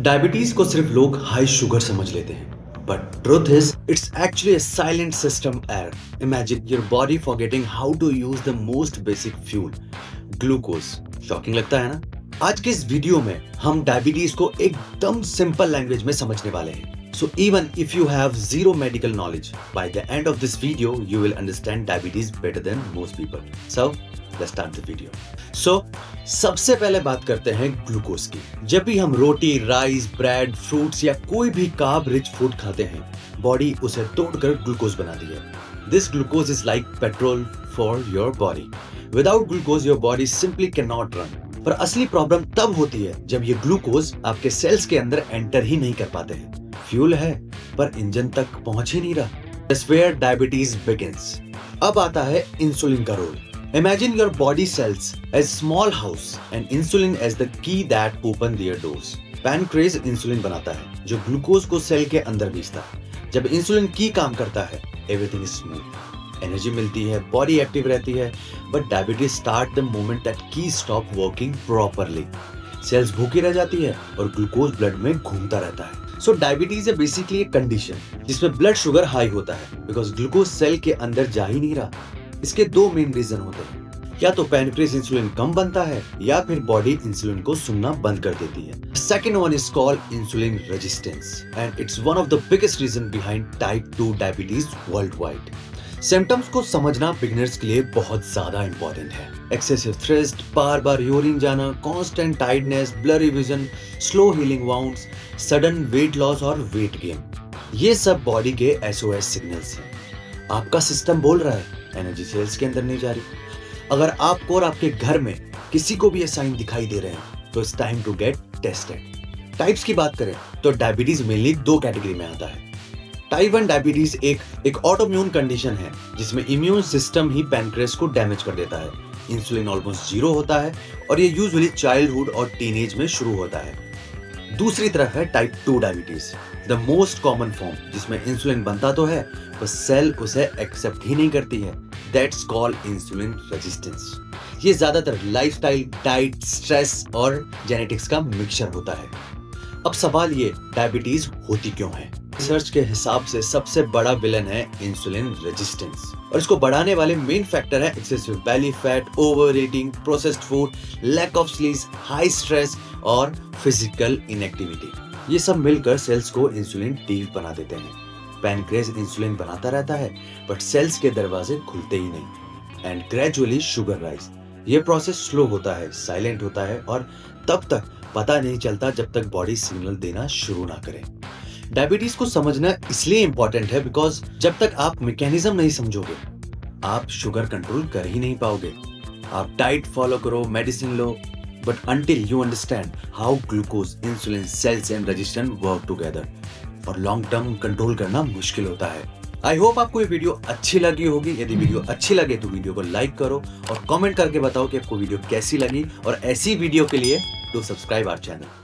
Diabetes को सिर्फ लोग हाई शुगर समझ लेते हैं, but truth is it's actually a silent system error. Imagine your body forgetting how to use the most basic fuel, glucose. Shocking लगता है ना? आज के इस वीडियो में हम डायबिटीज को एकदम सिंपल लैंग्वेज में समझने वाले हैं. So even if you have zero medical knowledge, by the end of this video you will understand diabetes better than most people. So let's start the video. So सबसे पहले बात करते हैं ग्लूकोज की. जब भी हम रोटी, राइस, ब्रेड, फ्रूट्स या कोई भी कार्ब रिच फूड खाते हैं, बॉडी उसे तोड़कर ग्लूकोज बनाती है. This glucose is like petrol for your body. Without glucose your body simply cannot run. पर असली प्रॉब्लम तब होती है जब ये ग्लूकोज आपके सेल्स के अंदर एंटर ही नहीं कर पाते हैं. फ्यूल है पर इंजन तक पहुंच ही नहीं रहा. That's where diabetes begins. अब आता है इंसुलिन का role. Imagine your body cells as small house and insulin as the key that open their doors. Pancreas insulin बनाता है जो ग्लूकोज को सेल के अंदर भेजता है. जब इंसुलिन की काम करता है, everything is smooth. एनर्जी मिलती है, बॉडी एक्टिव रहती है. But diabetes start the moment that की स्टॉप वर्किंग प्रॉपरली. सेल्स भूखी रह जाती है और ग्लूकोज ब्लड में घूमता रहता है. सो डायबिटीज है बेसिकली एक कंडीशन जिसमें ब्लड शुगर हाई होता है बिकॉज ग्लूकोज सेल के अंदर जा ही नहीं रहा. इसके दो मेन रीजन होते हैं. या तो पैनक्रियास इंसुलिन कम बनता है या फिर बॉडी इंसुलिन को सुनना बंद कर देती है. Second one is called insulin resistance and it's one of the biggest reason behind type 2 diabetes world wide. Symptoms को समझना बिगिनर्स के लिए बहुत ज्यादा इंपॉर्टेंट है. एक्सेसिव थ्रस्ट, बार बार यूरिन जाना, constant tightness, blurry vision, slow healing wounds, sudden weight loss और वेट गेन, ये सब बॉडी के SOS सिग्नल्स हैं. आपका सिस्टम बोल रहा है एनर्जी सेल्स के अंदर नहीं जा रही. अगर आपको और आपके घर में किसी को भी ये साइन दिखाई दे रहे हैं तो it's time to get tested. Types की बात करें तो डायबिटीज मेनली दो कैटेगरी में आता है. टाइप 1 डायबिटीज एक ऑटोइम्यून कंडीशन है जिसमें इम्यून सिस्टम ही पैनक्रियास को डैमेज कर देता है. इंसुलिन ऑलमोस्ट जीरो होता है और ये यूजुअली चाइल्डहुड और टीनेज में शुरू होता है. दूसरी तरफ है type 2 diabetes, the most common form, जिसमें इंसुलिन बनता तो है पर सेल उसे एक्सेप्ट ही नहीं करती है. That's called insulin resistance. ये ज्यादातर लाइफस्टाइल, डाइट, स्ट्रेस और जेनेटिक्स का मिक्सचर होता है. अब सवाल ये, डायबिटीज होती क्यों है? रिसर्च के हिसाब से सबसे बड़ा विलन है इंसुलिन रेजिस्टेंस और इसको बढ़ाने वाले मेन फैक्टर है excessive belly fat, over eating, processed food, lack of sleep, high stress और फिजिकल इनएक्टिविटी. ये सब मिलकर सेल्स को इंसुलिन टीव बना देते हैं. पैनक्रियास इंसुलिन बनाता रहता है बट सेल्स के दरवाजे खुलते ही नहीं एंड ग्रेजुअली शुगर राइज. ये प्रोसेस स्लो होता है, साइलेंट होता है और तब तक पता नहीं चलता जब तक बॉडी सिग्नल देना शुरू ना करे. डायबिटीज को समझना इसलिए इंपॉर्टेंट है बिकॉज जब तक आप मैकेनिज्म नहीं समझोगे आप शुगर कंट्रोल कर ही नहीं पाओगे. आप डाइट फॉलो करो, मेडिसिन लो, but until you understand how glucose, insulin, cells and resistance work together और लॉन्ग टर्म कंट्रोल करना मुश्किल होता है. आई होप आपको ये वीडियो अच्छी लगी होगी. यदि वीडियो अच्छी लगे तो वीडियो को लाइक करो और कमेंट करके बताओ कि आपको वीडियो कैसी लगी और ऐसी वीडियो के लिए टू सब्सक्राइब आवर चैनल.